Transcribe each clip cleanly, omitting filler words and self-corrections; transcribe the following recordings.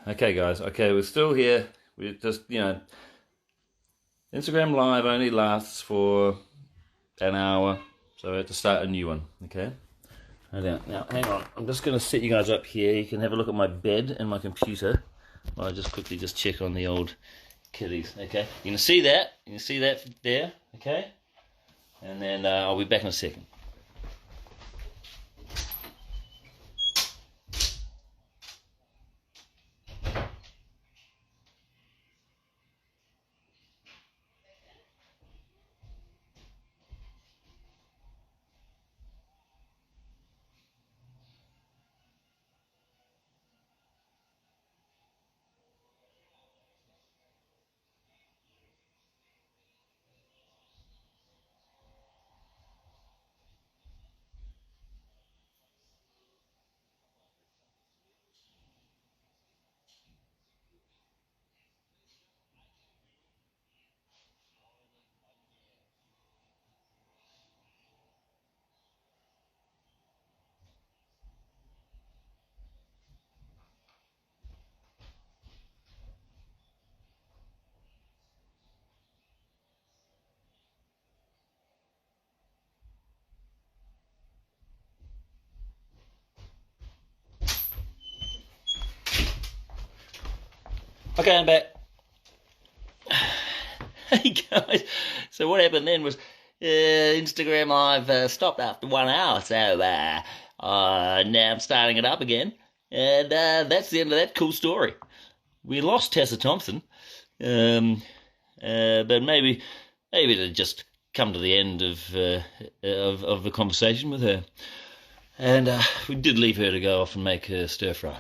Okay, guys. Okay, we're still here. We just, Instagram Live only lasts for an hour, so we have to start a new one. Okay. Now, hang on. I'm just going to set you guys up here. You can have a look at my bed and my computer. I'll just quickly just check on the old kitties. Okay. You can see that. You can see that there. Okay. And then I'll be back in a second. Okay, I'm back. Hey guys, so what happened then was Instagram Live stopped after 1 hour, so now I'm starting it up again, and that's the end of that cool story. We lost Tessa Thompson, um, but maybe to just come to the end of the conversation with her, and we did leave her to go off and make her stir fry.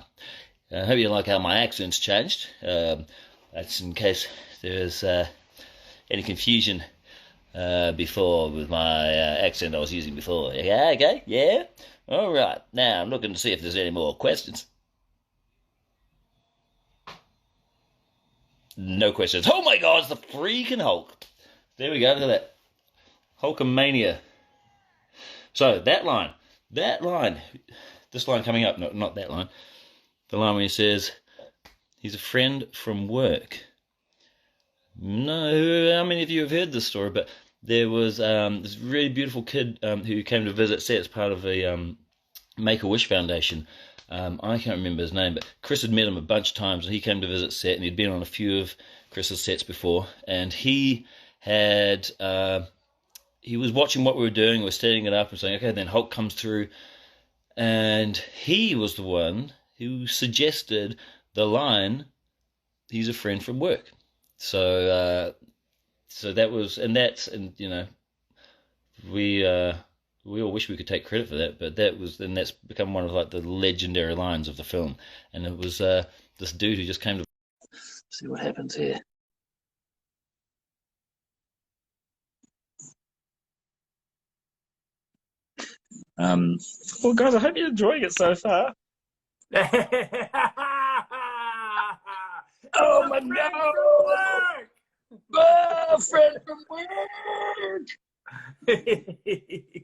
I hope you like how my accent's changed. That's in case there's any confusion before with my accent I was using before. Yeah, okay, yeah. All right. Now I'm looking to see if there's any more questions. No questions. Oh my God, it's the freaking Hulk. There we go. Look at that. Hulkamania. So that line, this line coming up. No, not that line. The line where he says he's a friend from work. No, how many of you have heard this story? But there was this really beautiful kid who came to visit set as part of a Make-A-Wish Foundation. I can't remember his name, but Chris had met him a bunch of times, and he came to visit set, and he'd been on a few of Chris's sets before, and he had he was watching what we were doing. We were setting it up and saying, okay, then Hulk comes through, and he was the one who suggested the line, "He's a friend from work." So that was, and we all wish we could take credit for that, but that's become one of like the legendary lines of the film, and it was this dude who just came to see what happens here. Well, guys, I hope you're enjoying it so far. Oh my God! Oh, friend from work.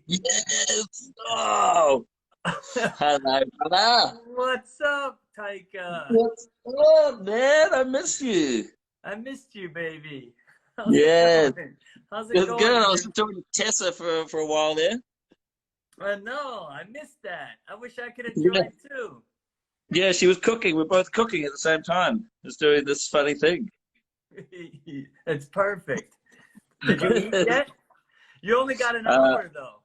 Yes. Oh. Hello, brother. What's up, Taika? What's up, man? I miss you. I missed you, baby. Yeah. How's it It's going? good. I was talking to Tessa for a while there. No, I missed that. I wish I could have Yeah. joined too. Yeah, she was cooking. We're both cooking at the same time. Just doing this funny thing. It's perfect. Did you eat yet? You only got an hour though.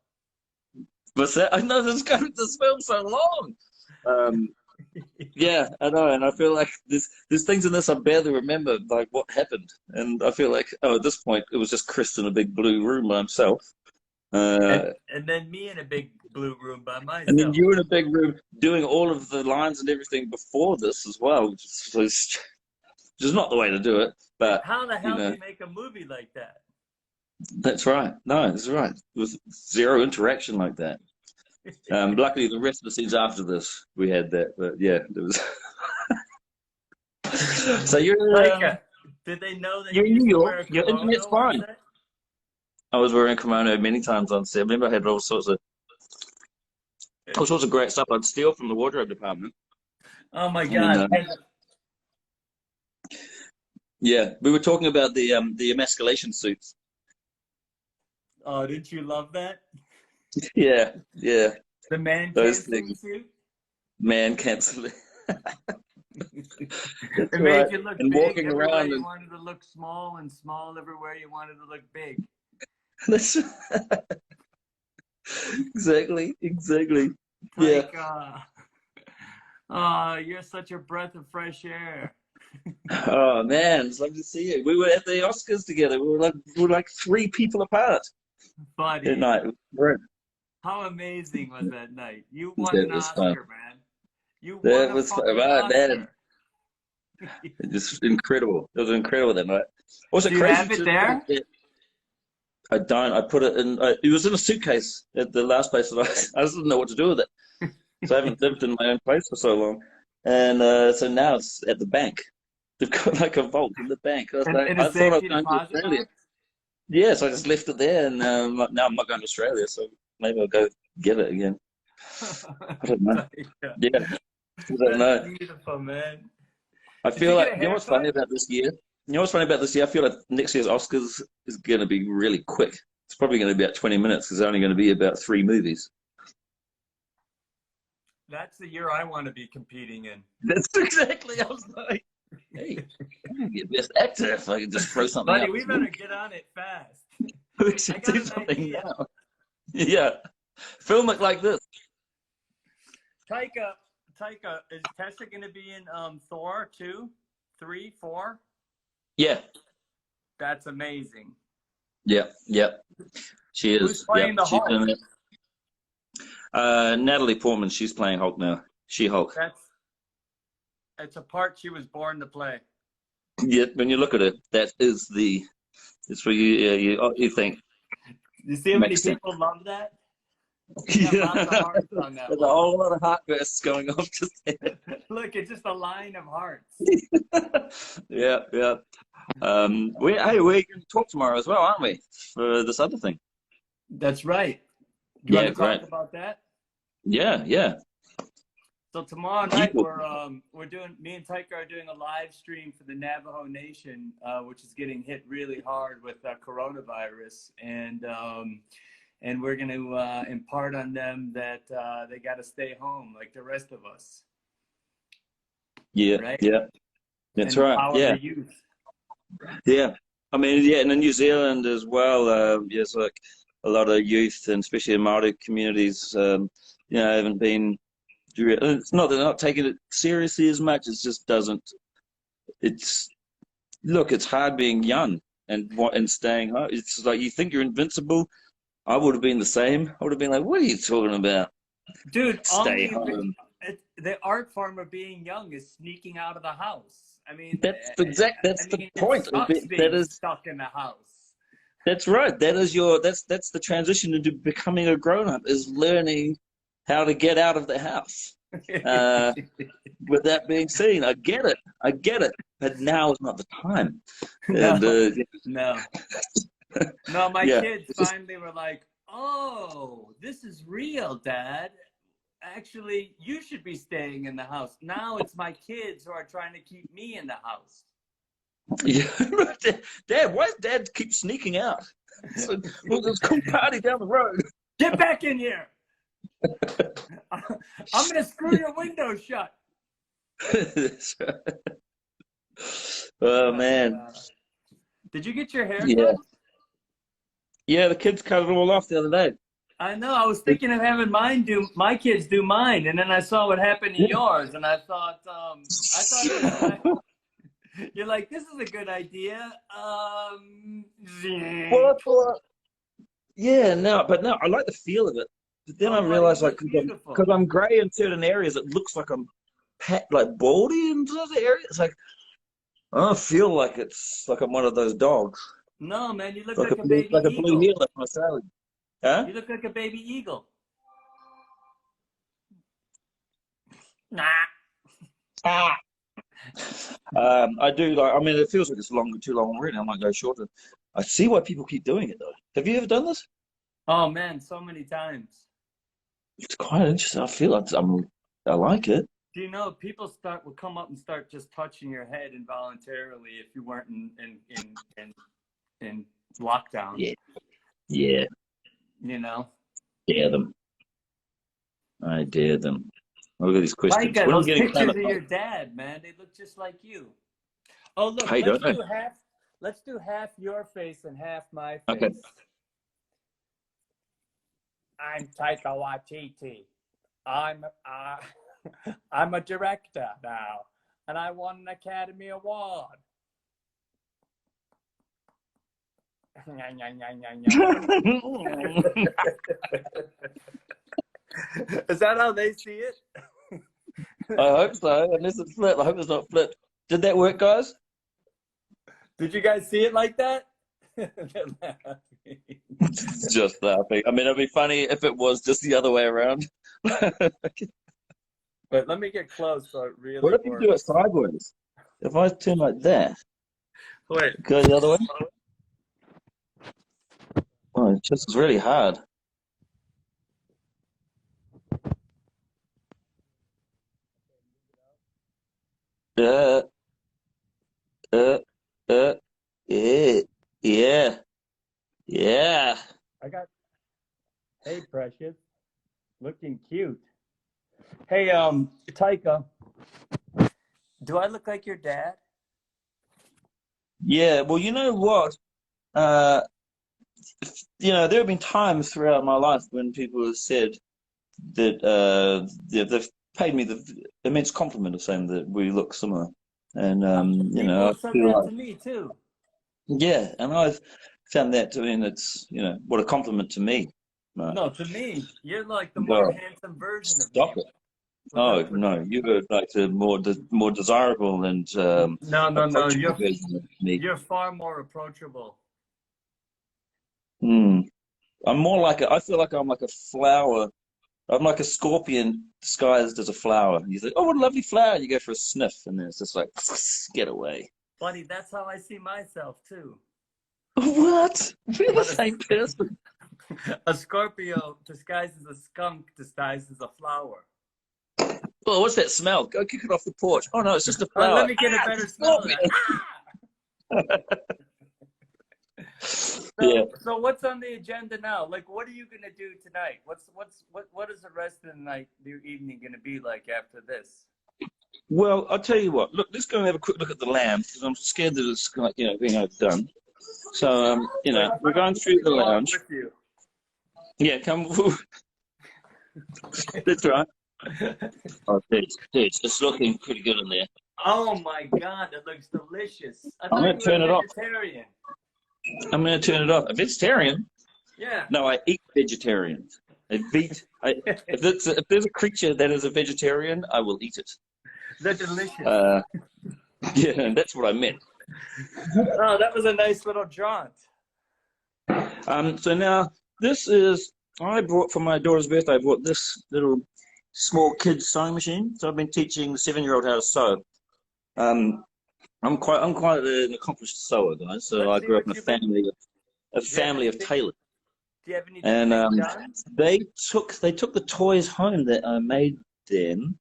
What's that? I know this film's so long. Yeah, I know, and I feel like there's things in this I barely remember, like what happened, and I feel like at this point it was just Chris in a big blue room by himself, And then me in a big blue room by myself. and then you in a big room doing all of the lines and everything before this as well, which is not the way to do it. But how the hell do you make a movie like that? that's right. No, that's right. With zero interaction like that. Luckily, the rest of the scenes after this, we had that. But yeah, there was. So you're did they know that you're in New York? Your internet's fine. I was wearing a kimono many times on set. I remember I had all sorts of great stuff I'd steal from the wardrobe department. Oh my God! Yeah, we were talking about the emasculation suits. Oh, didn't you love that? Yeah, yeah, The man those canceling things. suit? Man canceling. That's It right. made you look And big walking everywhere around you and wanted to look small, and small everywhere you wanted to look big. that's exactly, exactly. Yeah. Taika, you're such a breath of fresh air. Oh man, it's lovely to see you. We were at the Oscars together. We were like 3 people apart that Buddy, night. Right. how amazing was that night? You won That an was fun. Oscar, man. You won That a was fun. fucking Oh, man, Oscar. it was incredible. It was incredible that night. Also Do you crazy have it to think there? that I don't. I put it in. It was in a suitcase at the last place that I just didn't know what to do with it. So I haven't lived in my own place for so long, and so now it's at the bank. They've got like a vault in the bank. I was like, In a I thought I was safety going to deposit Australia. box? Yeah, so I just left it there, and now I'm not going to Australia. So maybe I'll go get it again. I don't know. Taika, Yeah, I don't that's know. beautiful, man. I Did you feel get like a you know what's funny haircut? about this year. You know what's funny about this year? I feel like next year's Oscars is going to be really quick. It's probably going to be about 20 minutes because there's only going to be about 3 movies. That's the year I want to be competing in. That's exactly. I was like, hey, I can get best actor if I can just throw something Buddy, out we this better week. get on it fast. We I should got do an something idea. now. Yeah, film it like this. Taika, is Tessa going to be in Thor 2, 3, 4? Yeah, That's amazing. yeah, yeah. She Who's is. Yeah, playing the she's Hulk? in it. Natalie Portman. She's playing Hulk now. She Hulk. It's a part she was born to play. Yeah, when you look at it, that is the. It's where you think You see how many makes sense. people love that? You got lots of hearts on that There's a one. whole lot of heartbursts going off just there. Look, it's just a line of hearts. Yeah, yeah. We're going to talk tomorrow as well, aren't we? For this other thing. That's right. Do you Yeah, want to great. talk about that? Yeah, yeah. So tomorrow night People. we're doing. Me and Taika are doing a live stream for the Navajo Nation, which is getting hit really hard with coronavirus, and we're going to impart on them that they got to stay home like the rest of us. Yeah, right? yeah. That's and right. empower Yeah, the youth. yeah. I mean, yeah, and in New Zealand as well, there's like a lot of youth, and especially in Māori communities, haven't been. It's not that they're not taking it seriously as much. It just doesn't. It's look. It's hard being young and staying home. It's like you think you're invincible. I would have been the same. I would have been like, "What are you talking about? Dude, Stay home." the art form of being young is sneaking out of the house. I mean, That's the point. It sucks That being is. stuck in the house. That's right. That's the transition into becoming a grown up is learning how to get out of the house without being seen. I get it. But now is not the time. No, And no, my yeah, kids it's just, finally were like, "Oh, this is real, Dad. Actually, you should be staying in the house." Now it's my kids who are trying to keep me in the house. yeah. Dad, why does Dad keep sneaking out? Well, there's a cool party down the road. Get back in here! I'm gonna screw your window shut. That's right. Oh man. Did you get your hair Yeah. cut? Yeah, the kids cut it all off the other day. I know. I was thinking of having my kids do mine, and then I saw what happened to yours, and I thought it was you're like, this is a good idea. Well, yeah, no, but no, I like the feel of it. But then I realized, like, because I'm grey in certain areas, it looks like I'm like baldy in other areas. It's like I don't feel like it's like I'm one of those dogs. No, man, you look like like a baby like eagle. a blue heeler from Australia. Huh? You look like a baby eagle. Nah. I do like. I mean, it feels like it's too long already. I might go shorter. I see why people keep doing it though. Have you ever done this? Oh man, so many times. It's quite interesting. I feel like I like it. Do you know people would come up and start just touching your head involuntarily if you weren't in lockdown? Yeah, yeah, You know, dare them. I dare them. Look at these questions. Taika, When are we those getting pictures climate? of your dad, man, they look just like you. Oh, look, I don't know. let's do half your face and half my face. Okay. I'm Taika Waititi. I'm a director now, and I won an Academy Award. Is that how they see it? I hope so. Unless it's flipped. I hope it's not flipped. Did that work, guys? Did you guys see it like that? Just laughing. I mean, it'd be funny if it was just the other way around. But let me get close so it really What if you do it sideways? If I turn like that, Wait. go the other way. Oh, it's just really hard. Uh, uh, yeah, yeah, yeah. I got. Hey, Precious, looking cute. Hey, Taika, do I look like your dad? Yeah, well, you know what? Uh, there have been times throughout my life when people have said that they've paid me the immense compliment of saying that we look similar, and People I have said feel that like to me too. yeah, and I've found that to mean it's what a compliment to me. No, to me, you're like the Go more on. handsome version of Stop me. it. Oh no, you're like the more desirable and No. approachable version of me. You're far more approachable. I'm more like I feel like I'm like a flower. I'm like a scorpion disguised as a flower. You think, oh, what a lovely flower. You go for a sniff, and then it's just like, get away. Buddy, that's how I see myself too. What? We're the same person. A Scorpio disguised as a skunk, disguised as a flower. Oh, what's that smell? Go kick it off the porch. Oh, no, it's just a flower. Let me get a better smell of that. So what's on the agenda now? Like, what are you gonna do tonight? What is the rest of the night, the evening, gonna be like after this? Well, I'll tell you what. Look, let's go and have a quick look at the lamb because I'm scared that it's like being overdone. So we're going through the lounge. With you. Yeah, come. That's right. Oh, dude, it's looking pretty good in there. Oh my God, that looks delicious. I'm going to turn it off. Vegetarian. I'm going to turn it off. A vegetarian? Yeah. No, I eat vegetarian. If there's a creature that is a vegetarian, I will eat it. They're delicious. Yeah, that's what I meant. Oh, that was a nice little jaunt. So now I brought for my daughter's birthday. I bought this little small kids sewing machine. So I've been teaching the 7-year-old how to sew. I'm quite an accomplished sewer, guys. So I grew up in a family of tailors. Do you have any? And they took the toys home that I made them.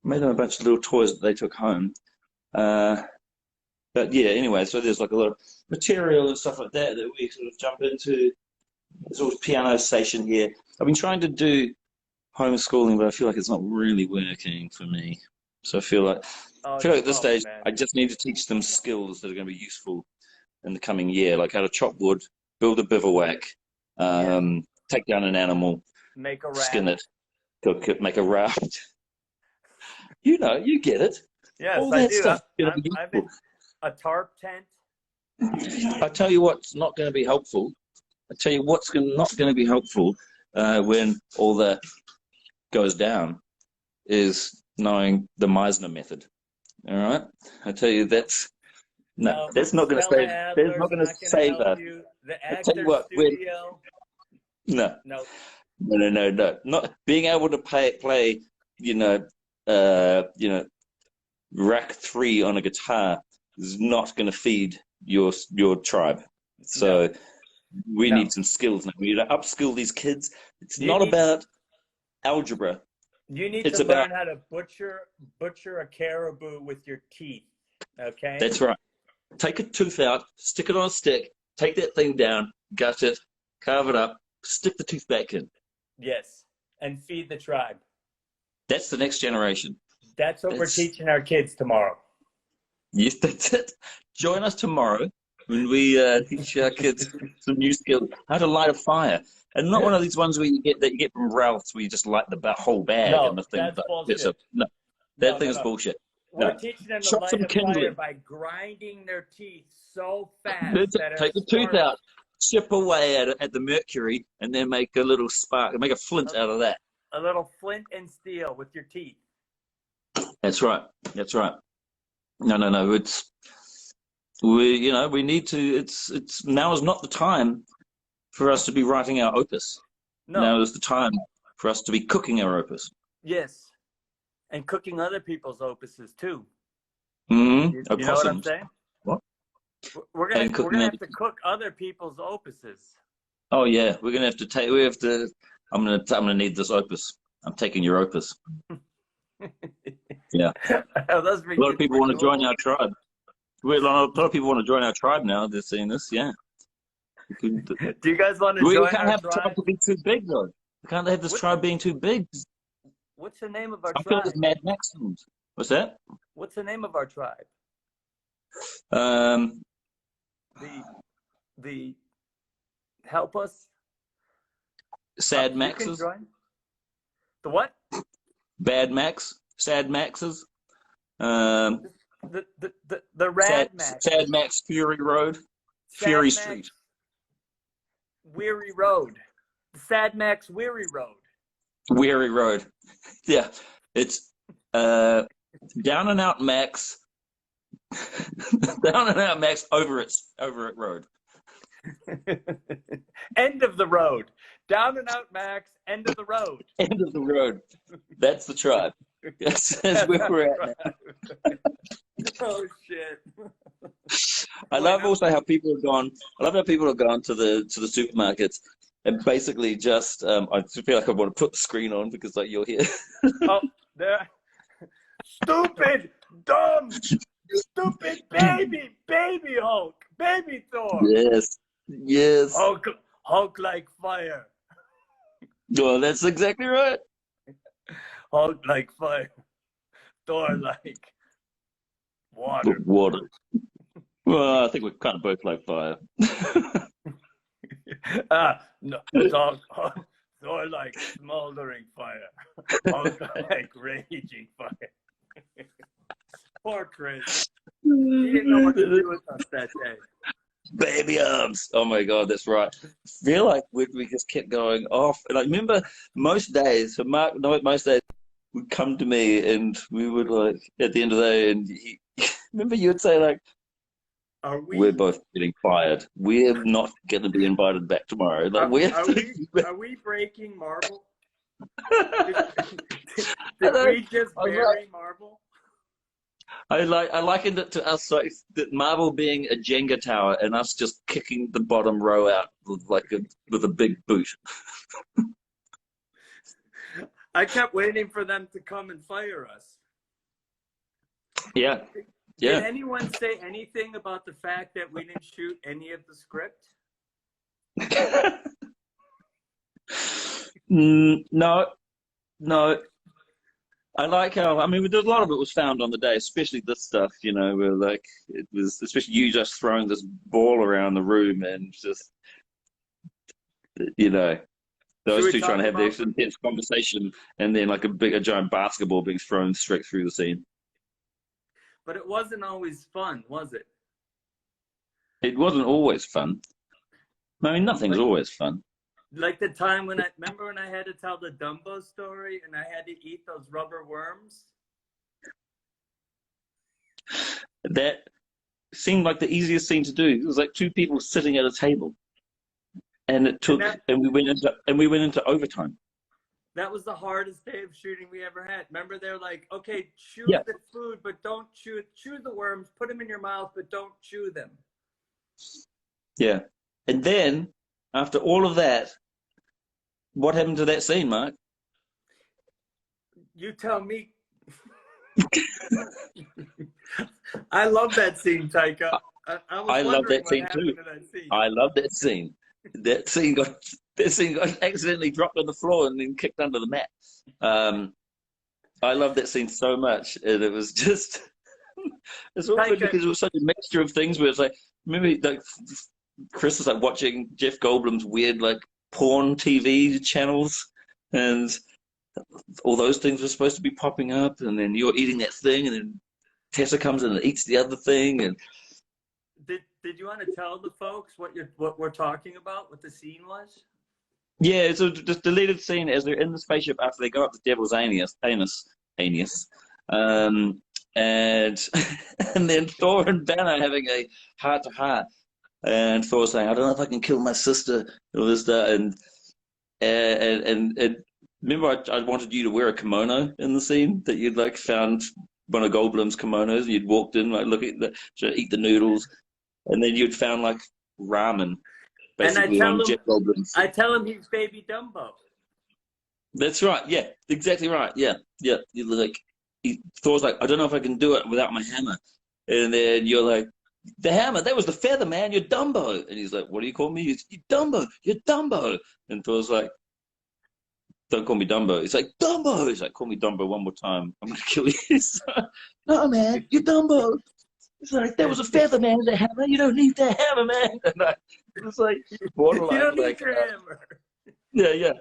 Made them a bunch of little toys that they took home. But yeah, anyway, so there's like a lot of material and stuff like that we sort of jump into. There's always piano station here. I've been trying to do homeschooling, but I feel like it's not really working for me. So I feel like at this stage, man, I just need to teach them skills that are going to be useful in the coming year, like how to chop wood, build a bivouac, take down an animal, make a raft, skin it, cook it, make a raft. You get it. Yes, all that stuff. I've been a tarp tent. I tell you what's not going to be helpful. Not going to be helpful when all that goes down is knowing the Meisner method. All right, I tell you that's not going to save. That's not going to save us. I tell you what, no, not being able to play. Rack 3 on a guitar is not going to feed your tribe. So we need some skills now. We need to upskill these kids. It's not about algebra. You need It's to about. learn how to butcher a caribou with your teeth. Okay. That's right. Take a tooth out, stick it on a stick, take that thing down, gut it, carve it up, stick the tooth back in. Yes, and feed the tribe. That's the next generation. That's what we're teaching our kids tomorrow. Yes, that's it. Join us tomorrow when we teach our kids some new skills, how to light a fire. And not one of these ones where you get from Ralph's where you just light the whole bag and No, the thing. that's bullshit. No, No, that no, thing is no. bullshit. We're No. teaching them to Chop light some a fire kindling. by grinding their teeth so fast That's it. that Take the tooth out, chip away at the mercury, and then make a little spark, make a flint out of that. a little flint and steel with your teeth. That's right. That's right. No. We need to. It's now is not the time for us to be writing our opus. No. Now is the time for us to be cooking our opus. Yes, and cooking other people's opuses too. Mm-hmm. You know what I'm saying? What? We're gonna have to cook other people's opuses. Oh yeah, we're gonna have to take. We have to. I'm gonna need this opus. I'm taking your opus. Yeah. A lot of people want to join our tribe. A lot of people want to join our tribe now. They're seeing this. Yeah. Do you guys want to join We can't our have the tribe to be too big though. We can't have this tribe being too big. What's the name of our I feel tribe? this Mad Max films. What's that? What's the name of our tribe? The help us. Sad You Maxes. can join. The what? Bad Max. Sad Maxes. The Rad Max. Sad Max Fury Road. Fury Street. Weary Road. Sad Max Weary Road. Weary Road. Yeah. It's down and out Max. Down and out Max over it road. End of the road. Down and out Max, end of the road. End of the road. That's the tribe. That's where we're at now. Oh shit. I love also how people have gone. I love how people have gone to the supermarkets and basically just. I feel like I want to put the screen on because like you're here. Oh, there. Stupid, dumb, stupid baby Hulk, baby Thor. Yes. Hulk like fire. Well, that's exactly right. Hulk like fire. Thor like water. Water. Well, I think we're kind of both like fire. No, Thor like smoldering fire. Hulk like raging fire. Poor Chris. He didn't know what to do with us that day. Baby arms. Oh my God, that's right. I feel like we just kept going off. And I remember most days, so Mark, most days would come to me and we would like, at the end of the day, and remember you would say like, we're both getting fired. We're not going to be invited back tomorrow. Like, are we breaking Marvel? Did we just bury Marvel? I likened it to us like that Marvel being a Jenga tower and us just kicking the bottom row out with a big boot. I kept waiting for them to come and fire us. Yeah. Did anyone say anything about the fact that we didn't shoot any of the script? No. I like how, I mean, there's a lot of it was found on the day, especially this stuff, you know, where like, it was, especially you just throwing this ball around the room and just, you know, those two trying to have this intense conversation and then like a giant basketball being thrown straight through the scene. But it wasn't always fun, was it? It wasn't always fun. I mean, nothing's always fun. Like the time when remember when I had to tell the Dumbo story and I had to eat those rubber worms? That seemed like the easiest thing to do. It was like two people sitting at a table. And it took, and we went into overtime. That was the hardest day of shooting we ever had. Remember, they're like, okay, chew the food, but don't chew the worms. Put them in your mouth, but don't chew them. Yeah. And then, after all of that, what happened to that scene, Mark? You tell me. I love that scene, Taika. I was I love wondering that what scene happened too. to that scene. I love that scene. That scene got accidentally dropped on the floor and then kicked under the mat. I love that scene so much, and it was just it's all good Taika, because it was such a mixture of things where it's like maybe like Chris is like watching Jeff Goldblum's weird like porn TV channels, and all those things were supposed to be popping up, and then you're eating that thing, and then Tessa comes in and eats the other thing, and did you want to tell the folks what we're talking about, what the scene was? yeah, it's a just deleted scene as they're in the spaceship after they go up the devil's anus, and and then Thor and Banner having a heart to heart, and Thor saying, "I don't know if I can kill my sister," all this stuff, and remember I wanted you to wear a kimono in the scene that you'd like found one of Goldblum's kimonos, and you'd walked in like look at eat the noodles, and then you'd found like ramen. Basically on Jeff Goldblum's. I tell him he's Baby Dumbo. That's right. Yeah, exactly right. Yeah, yeah. You're like, Thor's like, I don't know if I can do it without my hammer. And then you're like, the hammer, that was the feather, man. You're Dumbo. And he's like, what do you call me? You're Dumbo. You're Dumbo. And Thor's like, don't call me Dumbo. He's like, Dumbo. He's like, call me Dumbo one more time. I'm going to kill you. No, man, you're Dumbo. It's like, that was a feather, man, the hammer. You don't need that hammer, man. And it's like, borderline. You don't need like, your hammer. Yeah, yeah.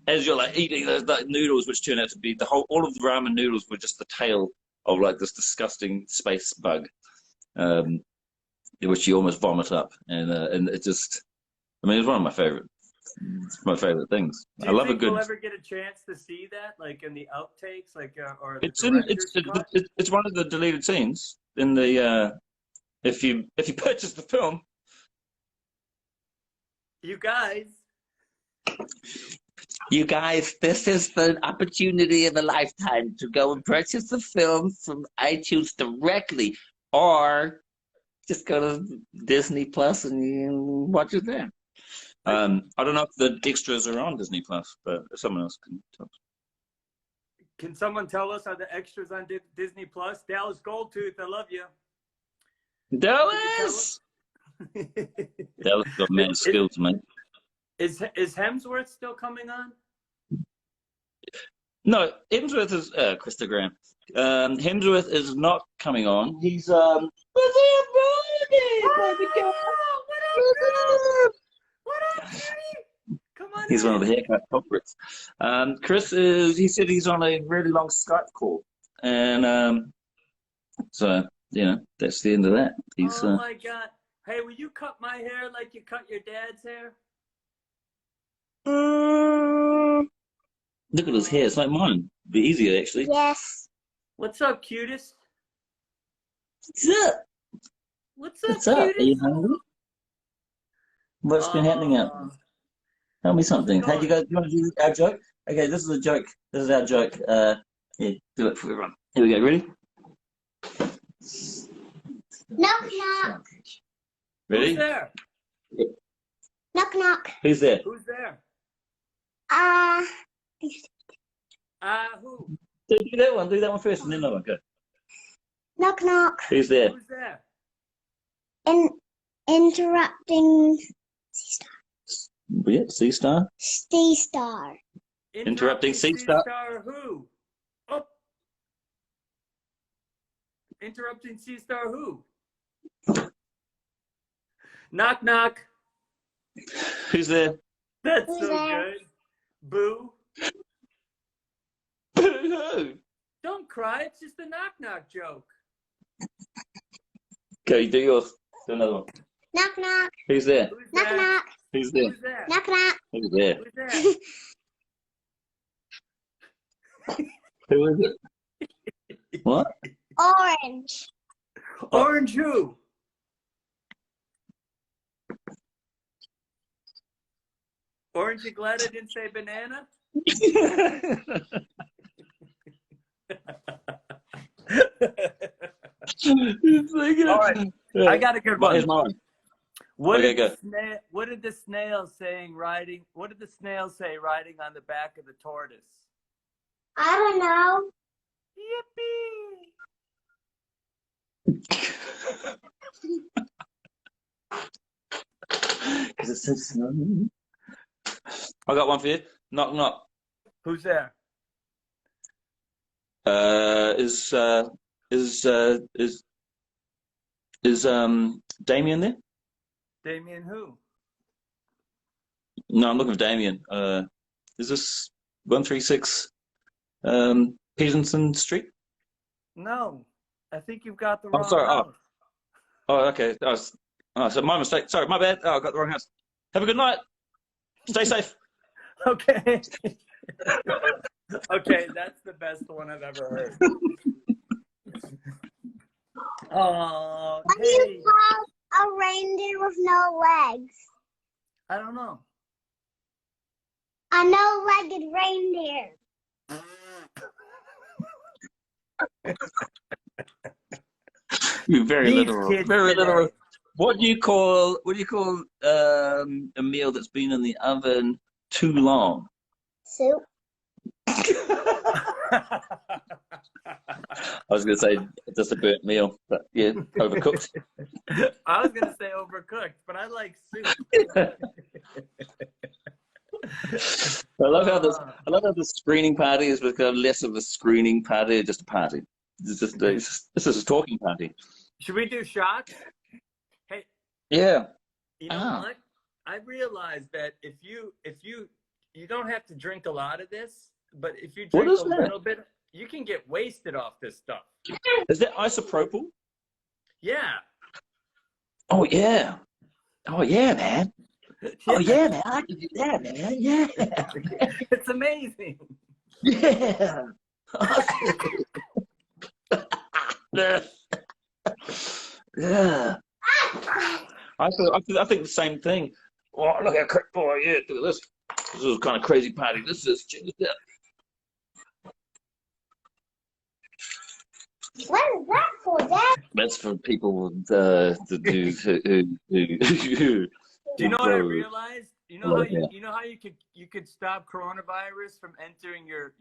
As you're like eating those like, noodles, which turn out to be all of the ramen noodles were just the tail of like this disgusting space bug, which you almost vomit up. And it just, I mean, it's one of my favorite things. Do I you love a think good. we'll ever get a chance to see that, like in the outtakes, like or the It's in. director's cut? It's one of the deleted scenes in the. If you purchase the film. You guys. You guys, this is the opportunity of a lifetime to go and purchase the film from iTunes directly, or just go to Disney Plus and you watch it there. I don't know if the extras are on Disney Plus, but someone else can tell us. Can someone tell us are the extras on Disney Plus? Dallas Goldtooth, I love you. Dallas! Dallas got mad skills, man. Is Hemsworth still coming on? No, Hemsworth is Christogram. Hemsworth is not coming on. He's What up, Come on. He's one of the haircut culprits. Chris is. He said he's on a really long Skype call, and so that's the end of that. He's. Oh my God! Hey, will you cut my hair like you cut your dad's hair? Look at his hair. It's like mine. Be easier, actually. Yes. What's up, cutest? What's up? What's up, Are you cutest? hungry? What's been happening out there? Tell me something. Hey, you guys, you want to do our joke? Okay, this is a joke. This is our joke. Here, do it for everyone. Here we go. Ready? Knock knock. Ready? Who's there? Knock knock. Who's there? Who's there? Who? Do that one. Do that one first, and then another one. Go. Knock knock. Who's there? Who's there? Interrupting Yeah, Sea Star. Sea Star. Interrupting Sea Star. Who? Oh. Interrupting Sea Star who? Knock knock. Who's there? That's Who's so there? good. Boo. Who? Don't cry. It's just a knock knock joke. Okay, do yours. Do another one. Knock knock. Who's there? Who's Knock there? knock. Who's there? Who's there? Knock knock. Who's there? Who's there? Who is it? What? Orange. Orange who? Orange, you glad I didn't say banana? All right, I got a good one. Here's mine. What Okay, did the snail say riding on the back of the tortoise? I don't know. Yippee! Because it says snow. I got one for you. Knock knock. Who's there? Is Damien there? Damien who? No, I'm looking for Damien. Is this 136 Peterson Street? No. I think you've got the I'm wrong sorry. house. Oh, okay. So my mistake. Sorry, my bad. Oh, I got the wrong house. Have a good night. Stay safe. Okay. Okay, that's the best one I've ever heard. Oh, What do hey. you call a reindeer with no legs? I don't know. A no-legged reindeer. You're very These literal. kids Very today. literal. What do you call a meal that's been in the oven too long? Soup. I was going to say just a burnt meal, but yeah, overcooked. I was gonna say overcooked, but I like soup. I love how this screening party has become less of a screening party, just a party. This is a talking party. Should we do shots? Hey, Yeah. you know what? I realized that if you don't have to drink a lot of this, but if you What drink is a that? little bit, you can get wasted off this stuff. Is that isopropyl? Yeah. Oh yeah. Oh yeah, man. Oh yeah, man. I can do that, man. Yeah. It's amazing. Yeah. Yeah. I think the same thing. Oh, look how boy, yeah, look at this. This is kind of crazy party. This is check this out. What is that for, Dad? That's for people to do who Do you know what I Bro. realized? You know how you could stop coronavirus from entering your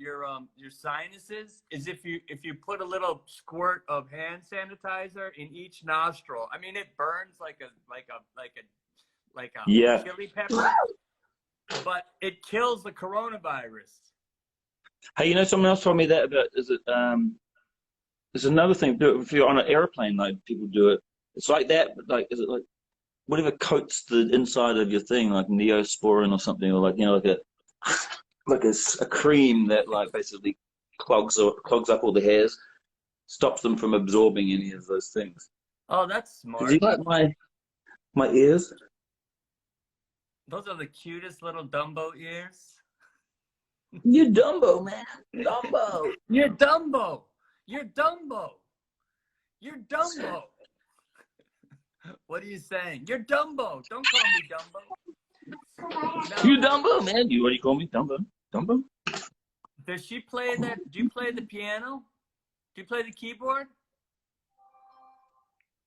sinuses is if you put a little squirt of hand sanitizer in each nostril. I mean, it burns like a Yeah. chili pepper, but it kills the coronavirus. Hey, you know, someone else told me that about there's another thing. Do it if you're on an airplane, like people do it. It's like that, but like, is it like whatever coats the inside of your thing, like Neosporin or something, or like a cream that like basically clogs up all the hairs, stops them from absorbing any of those things. Oh, that's Do smart. you like my ears? Those are the cutest little Dumbo ears. You're Dumbo, man. Dumbo. You're Dumbo. You're Dumbo. You're Dumbo. What are you saying? You're Dumbo. Don't call me Dumbo. You Dumbo, man. What do you call me? Dumbo. Dumbo. Does she play that? Do you play the piano? Do you play the keyboard?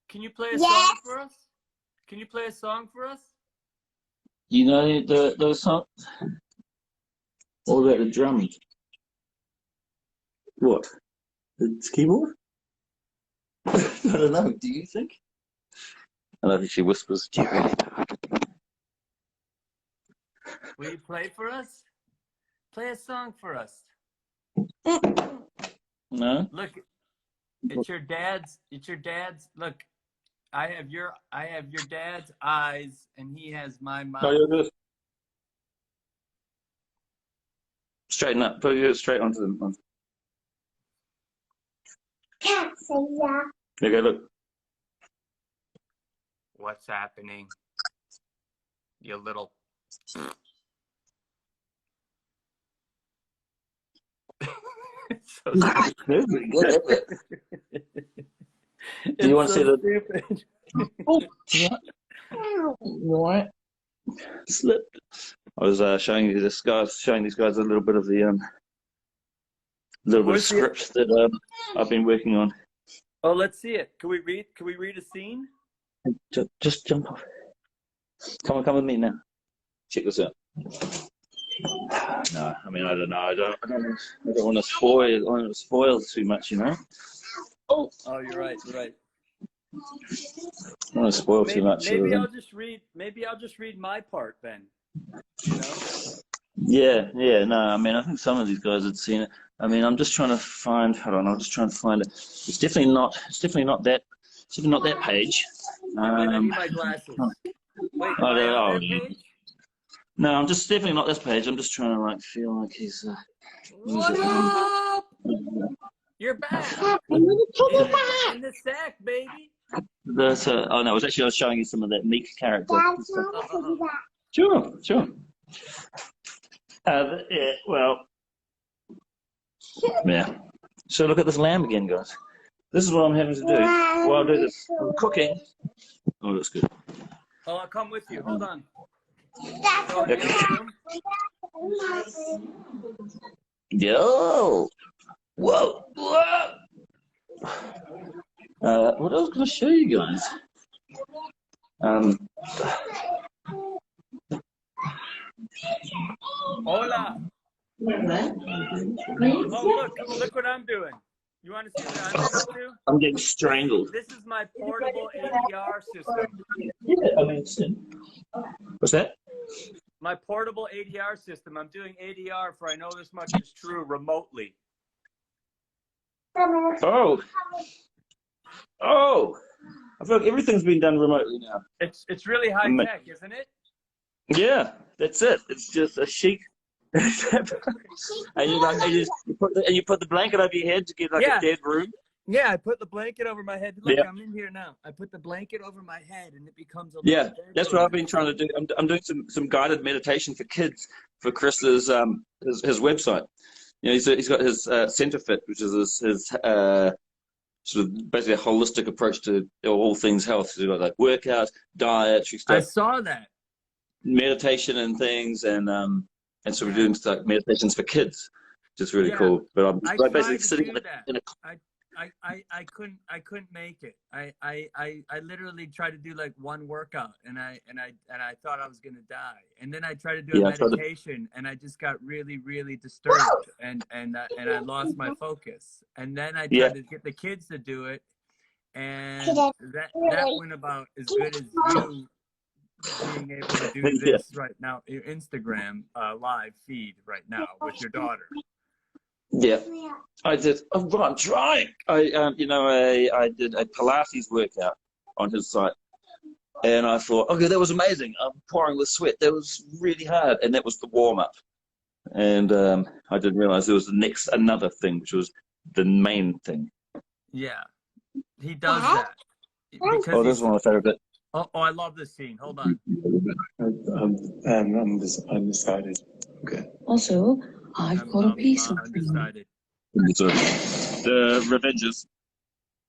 Can you play a song for us? Can you play a song for us? You know those songs? What about the drums? What? The keyboard? I don't know. Do you think? I love how she whispers. Do you really know? Will you play for us? Play a song for us. No. Look, it's your dad's. It's your dad's. Look, I have your dad's eyes, and he has my mouth. No, you're good. Straighten up. Put it straight onto them. Can't say that. Okay, look. What's happening? You little. So Good, good. Do you want to see the? stupid. Oh, yeah. You all right? Slipped. I was showing these guys a little bit of the What's the- script that I've been working on. Oh, let's see it. Can we read a scene? Just jump off. Come with me now. Check this out. No, I mean, I don't know. I don't want to spoil. I don't want to spoil too much, you know. Oh, you're right. You're right. I don't want to spoil too much. Maybe I'll just read. Maybe I'll just read my part, Ben. You know. Yeah. No, I mean, I think some of these guys had seen it. I mean, I'm just trying to find. Hold on, I'm just trying to find it. It's definitely not. It's definitely not that. It's definitely not that page. I need my glasses. Wait, am I on that page? No, I'm just definitely not this page. I'm just trying to like feel like he's. What up? You're back. In the sack, baby. That's oh no, I was showing you some of that Meek character. Dad's not gonna do that. Sure. Yeah, well, yeah. So look at this lamb again, guys. This is what I'm having to do while I do this. I'm cooking. Oh, that's good. Oh, I'll come with you. Hold on. Yo! Whoa! What I was going to show you guys. Hola. Oh, look what I'm doing. You want to see what I'm up to? I'm getting strangled. This is my portable ADR system. Yeah, I mean, what's that? My portable ADR system. I'm doing ADR for I know this much is true remotely. Oh! I feel like everything's been done remotely now. It's really high tech, isn't it? Yeah, that's it. It's just a chic. and you put the blanket over your head to get like a dead room. Yeah, I put the blanket over my head. Look, I'm in here now. I put the blanket over my head, and it becomes a little that's what I've been trying to do. I'm doing some guided meditation for kids for Chris's his website. You know, he's got his Center Fit, which is his sort of basically a holistic approach to all things health. So he's got like workouts, dietary stuff. I saw that. Meditation and things, and so we're doing like meditations for kids, which is really cool. But I'm like basically sitting in a. I couldn't make it. I literally tried to do like one workout and I thought I was gonna die. And then I tried to do a meditation and I just got really, really disturbed and I lost my focus. And then I tried to get the kids to do it, and that went about as good as you being able to do this right now, your Instagram live feed right now with your daughter. Yeah, I did. I'm trying. I did a Pilates workout on his site, and I thought, okay, that was amazing. I'm pouring with sweat. That was really hard, and that was the warm up. And I didn't realize there was another thing, which was the main thing. Yeah, he does that. Oh, this is one of my favorite bits. Oh, I love this scene. Hold on. I'm undecided. Okay. Also, I've got a piece of undecided. The Revengers.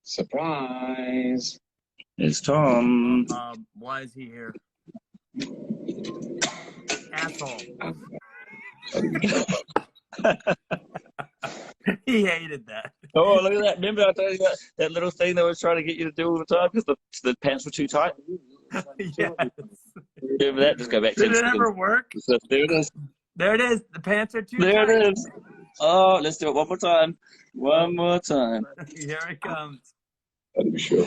Surprise. It's Tom. Why is he here? Asshole. He hated that. Oh, look at that. Remember I told you that little thing that was trying to get you to do all the time because the pants were too tight? Yes. Remember that? Just go back 10 Did it seconds. ever work? So, there it is. There it is. The pants are too There tight. it is. Oh, let's do it one more time. One more time. Here it comes. Gotta be sure.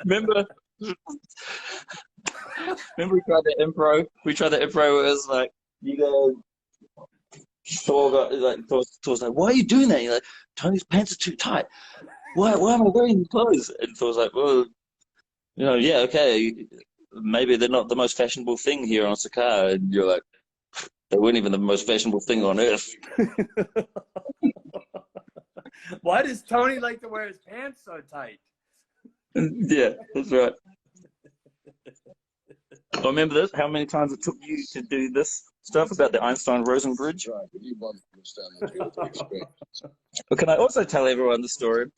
Remember we tried that improv? We tried that improv where it was like, you go, Thor's like, why are you doing that? You're like, Tony's pants are too tight. Why am I wearing these clothes? And Thor's like, well, yeah, okay, maybe they're not the most fashionable thing here on Sakar. And you're like, they weren't even the most fashionable thing on earth. Why does Tony like to wear his pants so tight? Yeah, that's right. I remember this, how many times it took you to do this stuff about the Einstein-Rosen bridge. But can I also tell everyone the story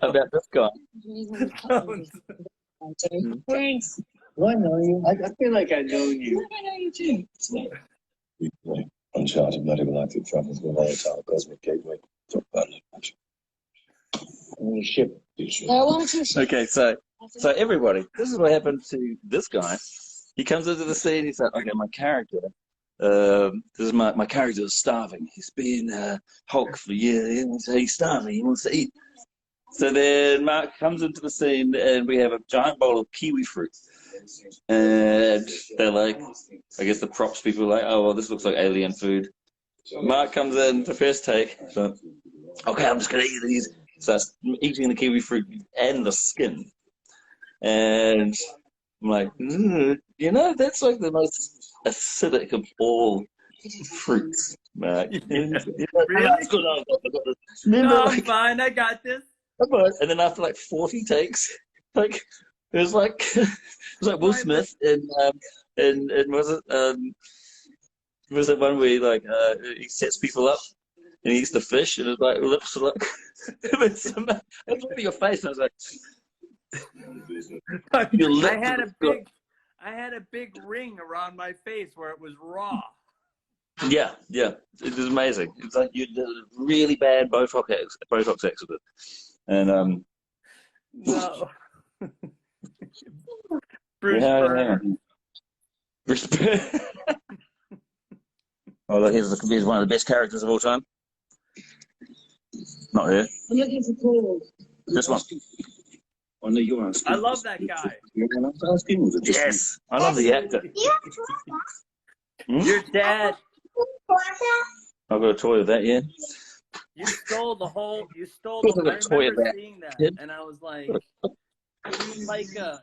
about this guy? Thanks. Do I know you? I feel like I know you. I know you too. Uncharted Bloody Galactic Travels with Volatile Cosmic Gateway. Talk about it. On the ship. Okay, so everybody, this is what happened to this guy. He comes into the scene. He's like, okay, my character. This is my character is starving. He's been Hulk for years. He's starving. He wants to eat. So then Mark comes into the scene, and we have a giant bowl of kiwi fruit. And they're like, I guess the props people are like, oh, well, this looks like alien food. Mark comes in the first take. So, okay, I'm just going to eat these. Starts eating the kiwi fruit and the skin. And I'm like, you know, that's like the most acidic of all fruits, Mark. Yeah. Really? No, I'm fine. I got this. And then after like 40 takes, like it was like Will Smith and was it one where he sets people up and he eats the fish and his like lips are like it's looking at your face and I was like your lips I had a big ring around my face where it was raw. Yeah, it was amazing. It's like you did a really bad Botox accident. And no. Bruce Banner. Bruce Banner. Oh, look, he's one of the best characters of all time. Not here. I'm looking for Paul. This one. Oh, no, you're asking. I love that guy. Yes, I love the actor. Your dad. I've got a toy of that, yeah. You stole the whole. I remember seeing that, and I was like, Taika,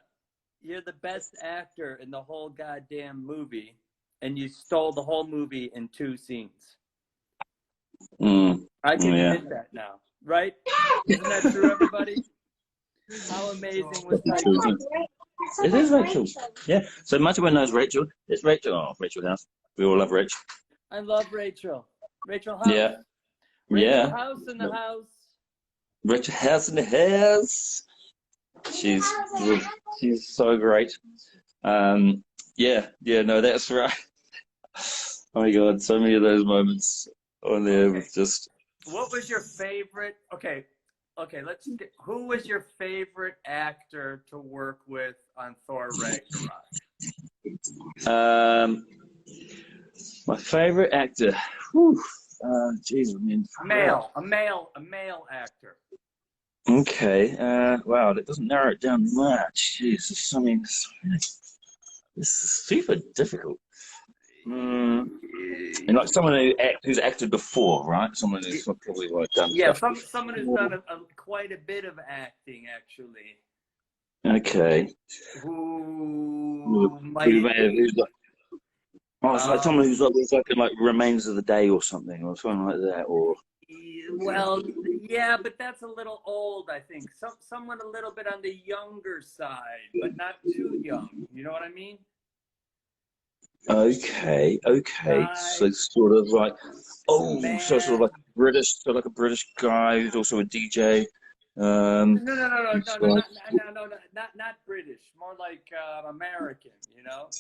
you're the best actor in the whole goddamn movie, and you stole the whole movie in 2 scenes. I can admit that now, right? Isn't that true, everybody? How amazing was Taika? It is Rachel. Yeah. So much of one knows Rachel. It's Rachel. Oh, Rachel House. We all love Rachel. I love Rachel. Rachel House. Yeah. Rachel House in the house. Rachel House in the house. She's so great. No, that's right. Oh my God, so many of those moments on there with just. What was your favorite? Okay, who was your favorite actor to work with on Thor Ragnarok? My favorite actor. Whew. Jeez, I mean. A male actor. Okay. Wow, that doesn't narrow it down much. Jesus, I mean, this is super difficult. And like someone who's acted before, right? Someone who's probably like done. Yeah, someone who's done quite a bit of acting, actually. Okay. Who might be? It's like someone who's like in like Remains of the Day or something like that, or. Well, yeah, but that's a little old, I think. Someone a little bit on the younger side, but not too young. You know what I mean? Okay. So sort of like, so sort of like a British guy who's also a DJ. No, not British. More like American. You know?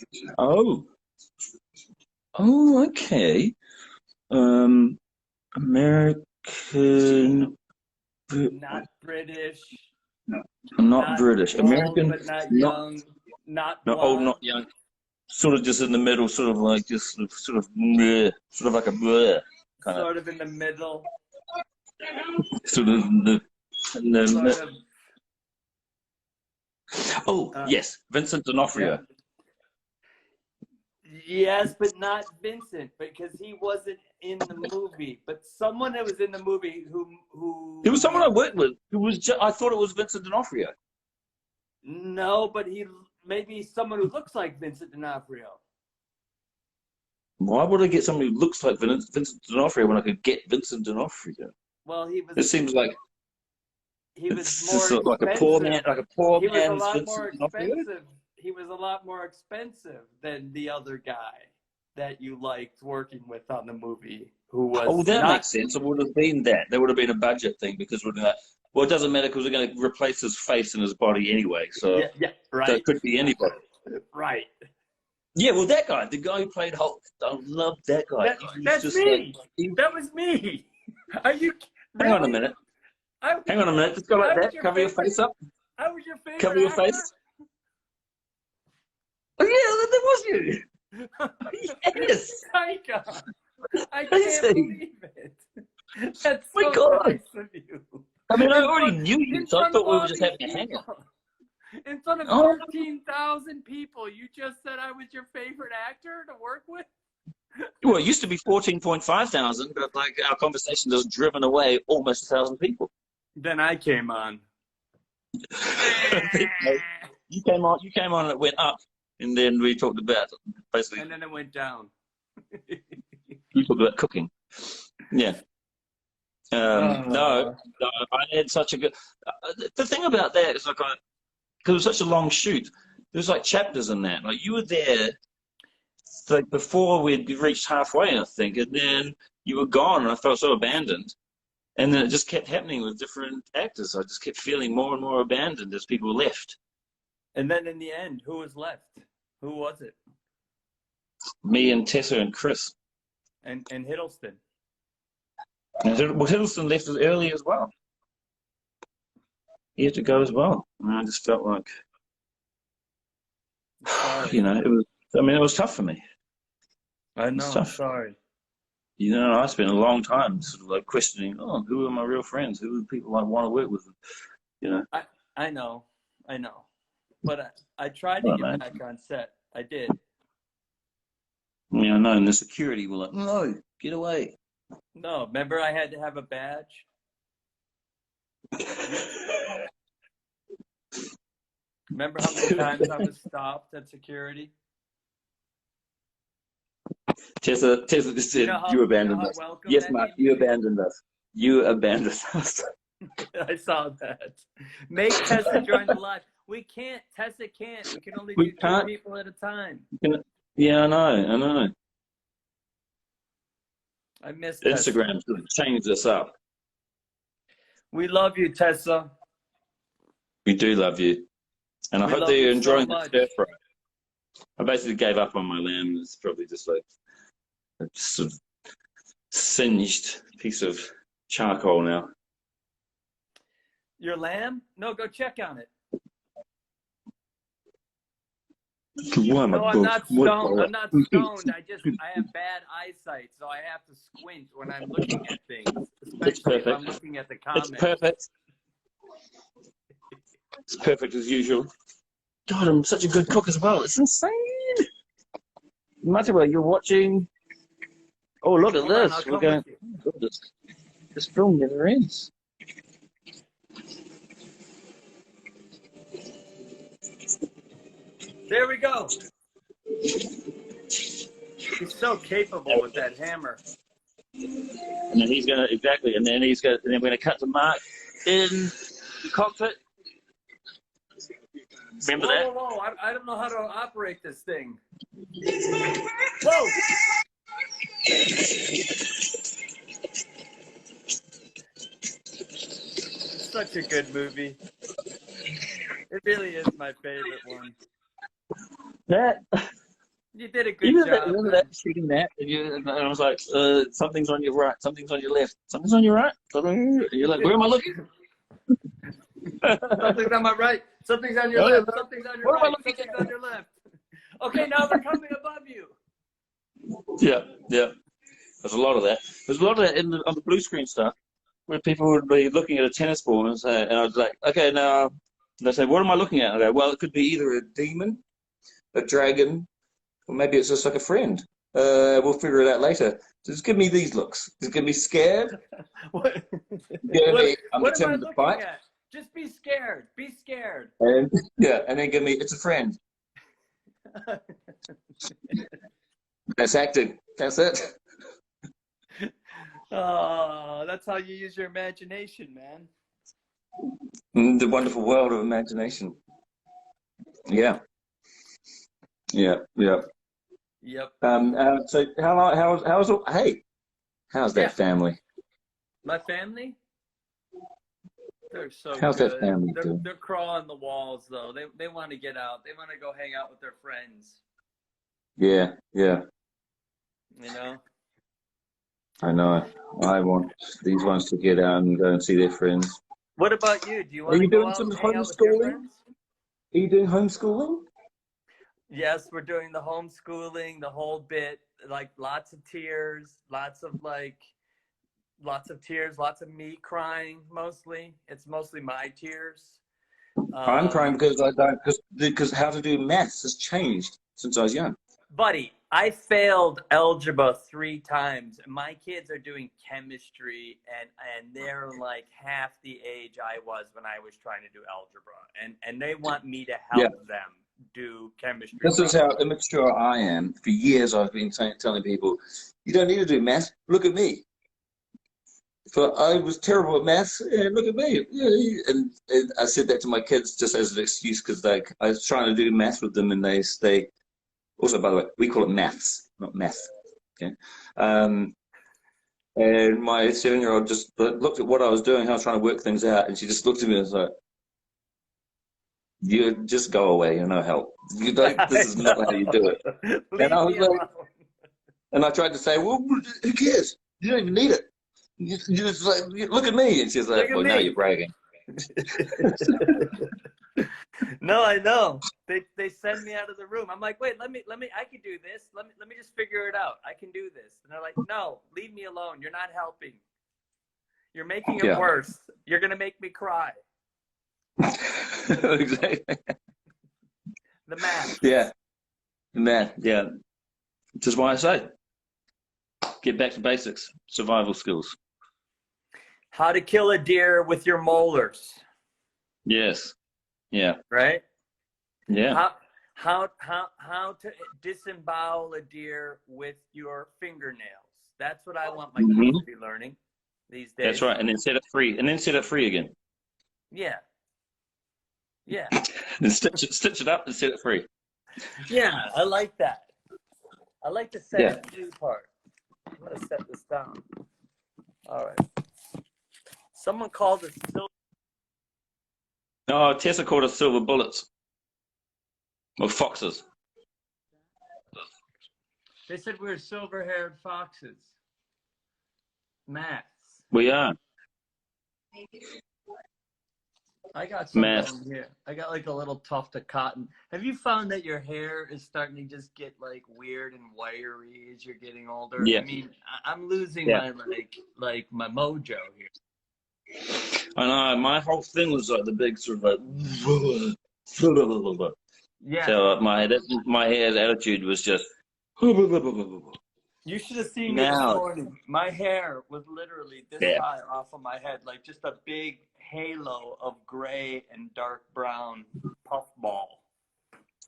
Oh, okay. American. Not British. Not British. Old, American. but not young. Not old, not young. Sort of just in the middle. Sort of like just sort of like a bleh kind sort of in the middle. Sort of in the. Yes, Vincent D'Onofrio. Yeah. Yes, but not Vincent, because he wasn't in the movie. But someone that was in the movie who. It was someone I worked with. I thought it was Vincent D'Onofrio. No, but maybe someone who looks like Vincent D'Onofrio. Why would I get someone who looks like Vincent D'Onofrio when I could get Vincent D'Onofrio? Well, he was. It seems like. He was more expensive. Like a poor man. He was a lot more expensive. He was a lot more expensive than the other guy that you liked working with on the movie, who was. Oh, that makes sense. It would have been that. There would have been a budget thing because we're doing that. Well, it doesn't matter because we're going to replace his face and his body anyway. So yeah, right. So it could be anybody. Right. Yeah, well, that guy, the guy who played Hulk, I love that guy. That's me. That was me. Are you really? Hang on a minute. Hang on a minute. Just go like that. Cover your face up. I was your favorite Cover your actor? face. Oh, yeah, that was you. Yes. Taika. I Crazy. can't believe it. That's My so God. nice of you. I mean, I In already front- knew you, in so I front thought of we all were just these having a hangout. people. In front of Oh. 13,000 people, you just said I was your favorite actor to work with? Well, it used to be 14.5 thousand, but like our conversation has driven away almost 1,000 people. Then I came on. You came on, and it went up, and then we talked about basically. And then it went down. You talked about cooking. Yeah. No, I had such a good. The thing about that is like, because it was such a long shoot, there's like chapters in that. Like you were there, like before we'd reached halfway, I think, and then you were gone, and I felt so abandoned. And then it just kept happening with different actors. I just kept feeling more and more abandoned as people left. And then in the end, who was left? Who was it? Me and Tessa and Chris. And Hiddleston. And Hiddleston left early as well. He had to go as well. And I just felt like, Sorry. you know, it was tough for me. I know. tough. Sorry. You know, I spent a long time sort of like questioning, who are my real friends? Who are the people I want to work with? You know. I know. But I tried to get back on set. I did. Yeah, I know. And the security were like, no, get away. No, remember I had to have a badge? Remember how many times I was stopped at security? Tessa just said, you abandoned us. Yes, Mark, you abandoned us. You abandoned us. I saw that. Make Tessa join the live. We can't. Tessa can't. We can only do 2 people at a time. Yeah, I know. I miss Instagram sort of changed us up. We love you, Tessa. We do love you. And I hope that you're enjoying the stir fry. I basically gave up on my lamb. It's probably just like a sort of singed piece of charcoal now. Your lamb? No, go check on it. Why No, I'm not stoned. I'm not stoned. I have bad eyesight, so I have to squint when I'm looking at things, especially if I'm looking at the comments. It's perfect. It's perfect as usual. God, I'm such a good cook as well. It's insane. Matthew, you're watching. Oh, look at this. We're going. This film never ends. There we go. He's so capable with that hammer. And then he's gonna and then we're gonna cut to Mark in the cockpit. Remember that? Whoa! I don't know how to operate this thing. Whoa! It's such a good movie. It really is my favorite one. You did a good job. Remember that shooting that, and I was like, something's on your right, something's on your left, something's on your right. And you're like, where am I looking? Something's on my right. Something's on your left. Something's on your right. Something's on your left. Okay, now they're coming above you. Yeah. There's a lot of that. There's a lot of that on the blue screen stuff, where people would be looking at a tennis ball and I was like, okay, now they say, what am I looking at? I go, well, it could be either a demon, a dragon, or maybe it's just like a friend. We'll figure it out later. Just give me these looks. Just give me scared. What am I looking at? Just be scared. Be scared. And then give me, it's a friend. That's acting. That's it. Oh, that's how you use your imagination, man. The wonderful world of imagination. Yeah. Yep. So how's that family? My family? They're so How's good. that family doing? They're crawling the walls though. They want to get out. They want to go hang out with their friends. Yeah, yeah. You know. I know. I want these ones to get out and go and see their friends. What about you? Do you Are want to you go doing out some and hang out with your homeschooling? friends? Are you doing homeschooling? Yes, we're doing the homeschooling, the whole bit. Like lots of tears, lots of tears, lots of me crying. Mostly, it's mostly my tears. I'm crying Um, because I don't because how to do maths has changed since I was young. Buddy, I failed algebra 3 times. My kids are doing chemistry, and they're like half the age I was when I was trying to do algebra, and they want me to Yeah, help them do chemistry this is how problems. immature I am. For years, I've been telling people, you don't need to do maths. Look at me. For I was terrible at maths, and look at me. Yeah, and I said that to my kids just as an excuse because I was trying to do maths with them, and they also, by the way, we call it maths, not meth. Okay. Um, and my 7-year-old just looked at what I was doing, how I was trying to work things out, and she just looked at me and was like, "You just go away. You're no help. You don't. This I is not how you do it." know. And Leave I me was like, alone. and I tried to say, "Well, who cares? You don't even need it. You just like look at me." And she's Look like, at "Well, now you're me. bragging." No, I know. They send me out of the room. I'm like, wait, let me. I can do this. Let me just figure it out. I can do this. And they're like, no, leave me alone. You're not helping. You're making it Yeah. worse. You're gonna make me cry. Exactly. The math. Yeah. Man, yeah. Which is why I say, get back to basics, survival skills. How to kill a deer with your molars, Yes. Yeah. right? Yeah. How to disembowel a deer with your fingernails. That's what I want my Hmm. kids to be learning these days. That's right. And then set it free. And then set it free again. Yeah. Yeah. And stitch it up and set it free. Yeah, I like that. I like the set Yeah. it free part. I'm gonna set this down. All right. Someone called it silver. Oh, Tessa called us silver bullets. Or foxes. They said we were silver-haired foxes. Maths. We are. I got some Math. down here. I got like a little tuft of cotton. Have you found that your hair is starting to just get like weird and wiry as you're getting older? Yeah. I mean, I'm losing Yeah. my my mojo here. I know. My whole thing was like the big sort of like. Yeah. So my hair's attitude was just. You should have seen me this Now. morning. My hair was literally this Yeah. high off of my head, like just a big halo of gray and dark brown puffball.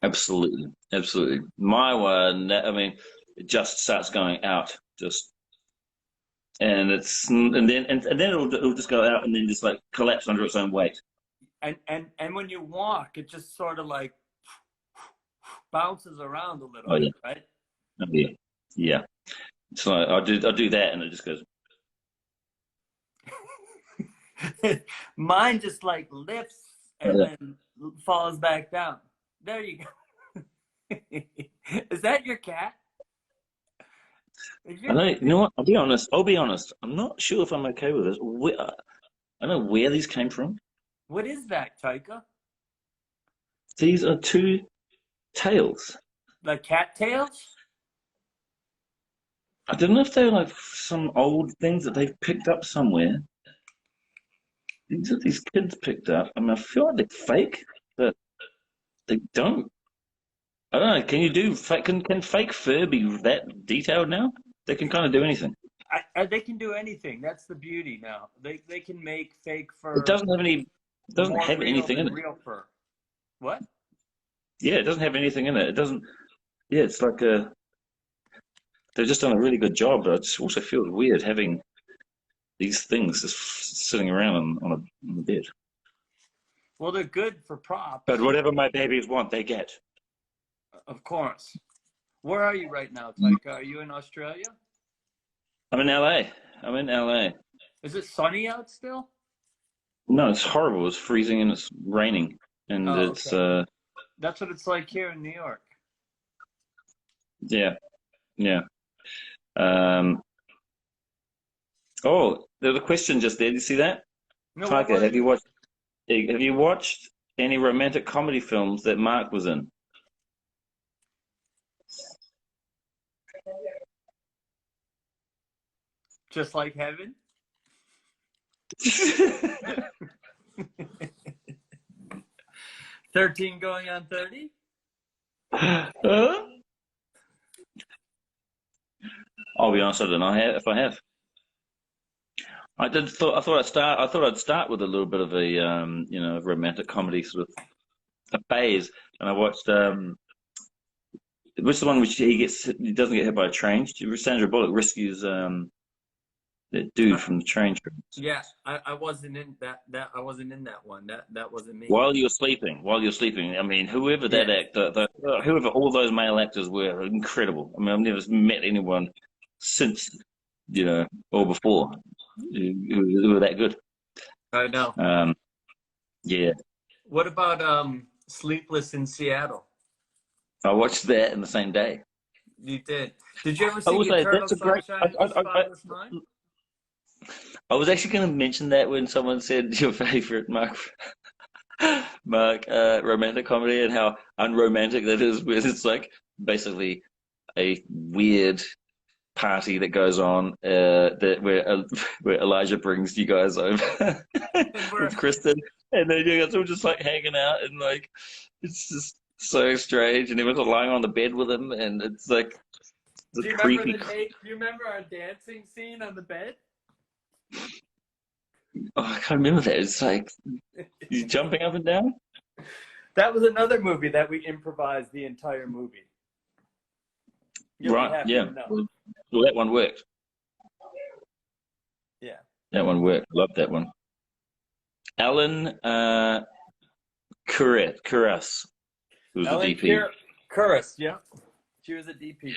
Absolutely, absolutely. My one, I mean, it just starts going out, and then it'll just go out and then just like collapse under its own weight. And when you walk, it just sort of like bounces around a little Oh yeah, bit, right? oh, yeah, yeah. So I do that, and it just goes. Mine just like lifts and Yeah. then falls back down. There you go. Is that your cat? I don't. You know what? I'll be honest. I'm not sure if I'm okay with this. I don't know where these came from. What is that, Taika? These are two tails. The cattails? I don't know if they're like some old things that they've picked up somewhere. These are these kids picked up. I mean, I feel like they're fake, but they don't. I don't know. Can you do fake? Can fake fur be that detailed now? They can kind of do anything. They can do anything. That's the beauty now. They can make fake fur. It doesn't have any. It doesn't more have real anything in than it. real fur. What? Yeah, it doesn't have anything in it. It doesn't. Yeah, it's like a. They've just done a really good job, but I just also feel weird having these things just sitting around on the bed. Well, they're good for props. But whatever my babies want, they get. Of course. Where are you right now, Taika? Are you in Australia? I'm in LA. Is it sunny out still? No, it's horrible. It's freezing and it's raining, and Oh, it's okay. That's what it's like here in New York. Yeah, yeah. Um, oh, there's a question just there. Did you see that? No, what Taika, was it? have you watched any romantic comedy films that Mark was in? Just like heaven? 13 going on 30? Huh? I'll be honest, I don't know if I have. I thought I'd start with a little bit of a romantic comedy sort of a phase, and I watched which is the one which he doesn't get hit by a train. Sandra Bullock rescues that dude from the train. Yeah, I wasn't in that I wasn't in that one. That wasn't me. While you're sleeping, I mean, whoever that Yeah. actor, whoever all those male actors were incredible. I mean, I've never met anyone since, or before who were that good. I know. Yeah, What about Sleepless in Seattle? I watched that in the same day. You did. Did you ever I see will say Eternal that's a great. Sunshine of the Spotless Mind? I was actually going to mention that when someone said your favorite Mark romantic comedy and how unromantic that is, where it's like basically a weird party that goes on where Elijah brings you guys over with Kristen, and then you guys all just like hanging out, and like it's just so strange, and everyone's lying on the bed with him, and it's like the Do you creepy. remember do you remember our dancing scene on the bed? Oh, I can't remember that. It's like he's jumping up and down. That was another movie that we improvised the entire movie. You'll be Right? happy Yeah. to know. Well, that one worked. Yeah. That one worked. Love that one. Alan Curas, who was the Ellen DP. Kuras, yeah. She was a DP.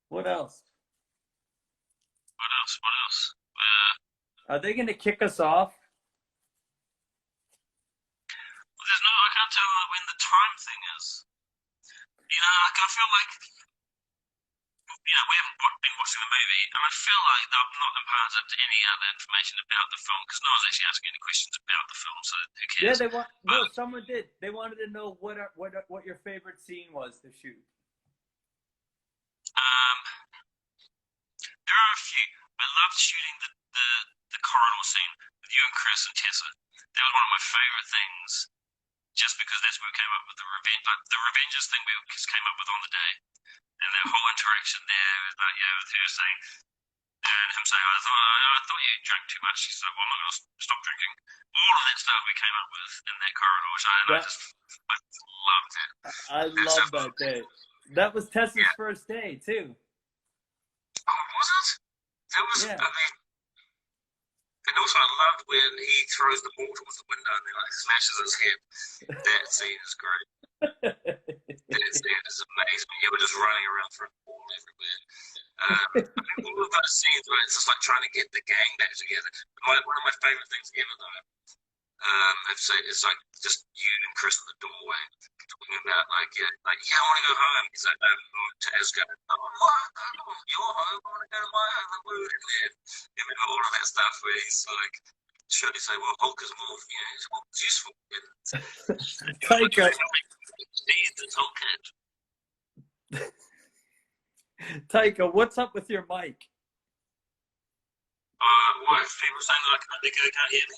What else? What else? Are they going to kick us off? There's no. I can't tell when the time thing is. Like I feel like we haven't been watching the movie, and I feel like they've not imparted any other information about the film because no one's actually asking any questions about the film, so who cares? Yeah, no, someone did. They wanted to know what your favorite scene was to shoot. There are a few. I loved shooting the corridor scene with you and Chris and Tessa. That was one of my favorite things, just because that's where we came up with the Revengers thing we just came up with on the day, and that whole interaction there with with her saying, and him saying, I thought you drank too much. She's like, well, I'm not going to stop drinking. All of that stuff we came up with in that corridor, which I loved it. I love that day. That was Tessa's first day too. Oh, was it? That was. Yeah. I mean, and also I loved when he throws the ball towards the window and then like smashes his head. That scene is great. That scene is amazing. You were just running around throwing the ball everywhere. All of those scenes where it's just like trying to get the gang back together. One of my favorite things ever though. It's like just you and Chris in the doorway talking about I want to go home. He's like, Taz going, what? Your home? I want to go to my home. I'm moving there. You know, all of that stuff where he's like, should he say, well, Hulk is more, Hulk's useful. Taika. He's the Hulkhead. Taika, what's up with your mic? What? People saying that they can't hear me?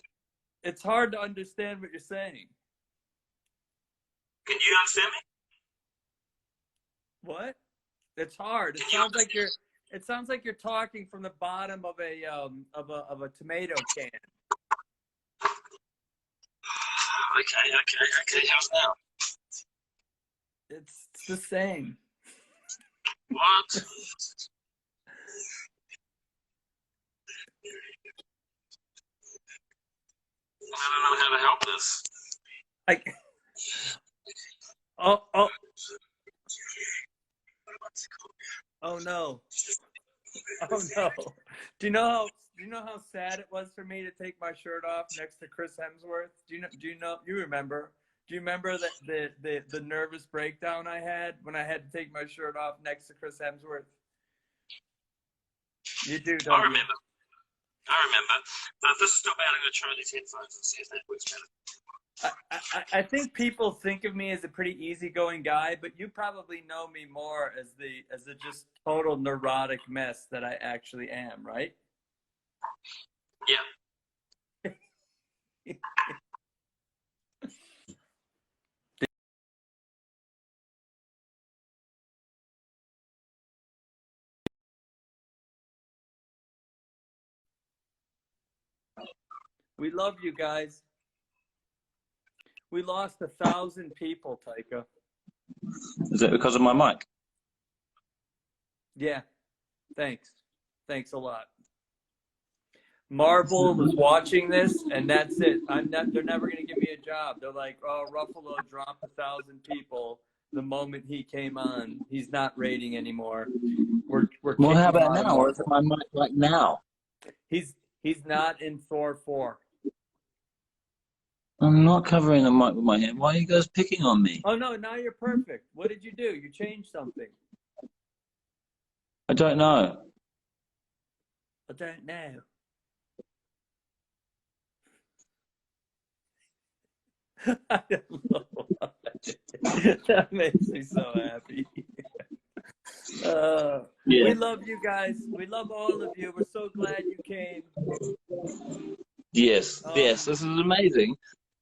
It's hard to understand what you're saying. Can you understand me? What? It's hard. It sounds like you're talking from the bottom of a tomato can. Okay. How's now? It's the same. What? I don't know how to help this. Oh no. Oh no. Do you know how sad it was for me to take my shirt off next to Chris Hemsworth? You remember? Do you remember the nervous breakdown I had when I had to take my shirt off next to Chris Hemsworth? You do, don't I you? remember. I remember. This is still bad. I'm going to try these headphones and see if that works better. I think people think of me as a pretty easygoing guy, but you probably know me more as the just total neurotic mess that I actually am, right? Yeah. We love you guys. We lost 1,000 people, Taika. Is that because of my mic? Yeah. Thanks. Thanks a lot. Marvel was watching this, and that's it. They're never going to give me a job. They're like, oh, Ruffalo dropped 1,000 people the moment he came on. He's not rating anymore. We're Well, how kicking him about out of now? Or is Marvel. it my mic like now? He's not in Thor 4. I'm not covering the mic with my hand. Why are you guys picking on me? Oh no, now you're perfect. What did you do? You changed something. I don't know. I don't know. I don't know. That makes me so happy. Yeah. We love you guys. We love all of you. We're so glad you came. Yes, yes. This is amazing.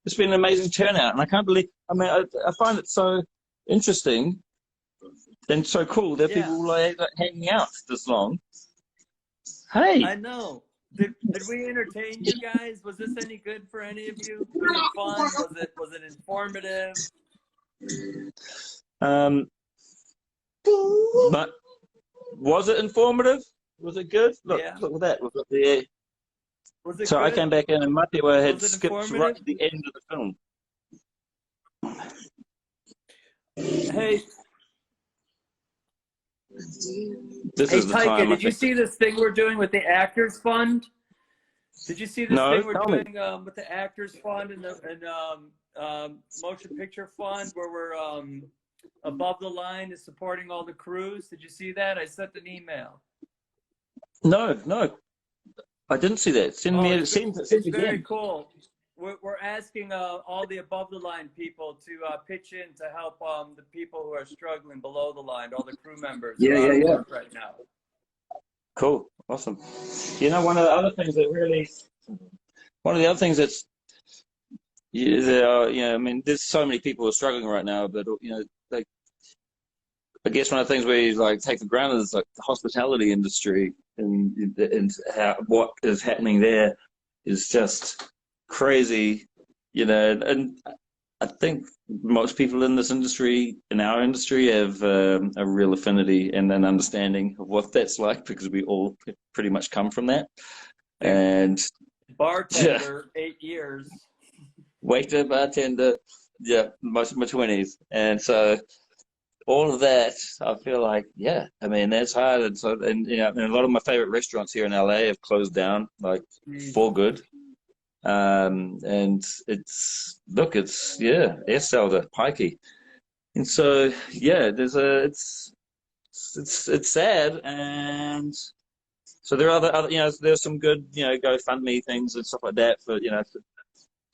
It's been an amazing turnout, and I can't believe. I mean, I find it so interesting and so cool that people like hanging out this long. Hey, I know. Did we entertain you guys? Was this any good for any of you? Was it fun? Was it informative? But was it informative? Was it good? Look, Yeah. look at that. We've got the. Was it So good? I came back in, and Matiwa had Was it skipped informative? right to the end of the film. Hey, This hey, is the Taika, time. did you see this thing we're doing with the Actors Fund? Did you see this No, thing we're tell me. doing with the Actors Fund and the Motion Picture Fund, where we're above the line is supporting all the crews? Did you see that? I sent an email. No, I didn't see that. Send me. Send It's again. very cool. We're asking all the above the line people to pitch in to help the people who are struggling below the line, all the crew members who are out of work right now. Cool, awesome. You know, one of the other things that's, I mean, there's so many people who are struggling right now, but like, I guess one of the things we like take for granted is like the hospitality industry and what is happening there is just crazy, and I think most people in this industry, in our industry, have a real affinity and an understanding of what that's like because we all pretty much come from that. And bartender, 8 years. Waiter, bartender, most of my 20s. And so all of that, I feel like, I mean, that's hard. And so, and a lot of my favorite restaurants here in LA have closed down, like for good. And it's Elselder, Pikey. And so, it's sad. And so there are other there's some good, GoFundMe things and stuff like that for,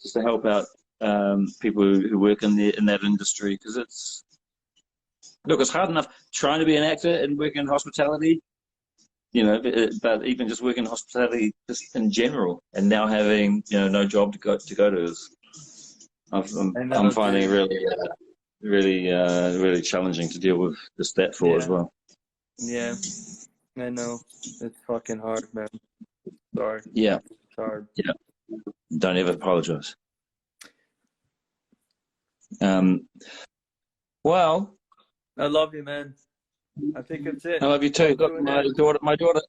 just to help out people who work in that industry, because it's hard enough trying to be an actor and work in hospitality, but even just working in hospitality just in general, and now having no job to go to is I'm finding it really challenging to deal with just that for as well. Yeah, I know. It's fucking hard, man. Sorry. Yeah. It's hard. Yeah. Don't ever apologize. Well, I love you, man. I think that's it. I love you too. Look, my daughter.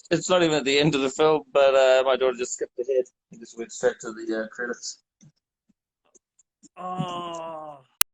It's not even at the end of the film, but my daughter just skipped ahead and just went straight to the credits. Oh.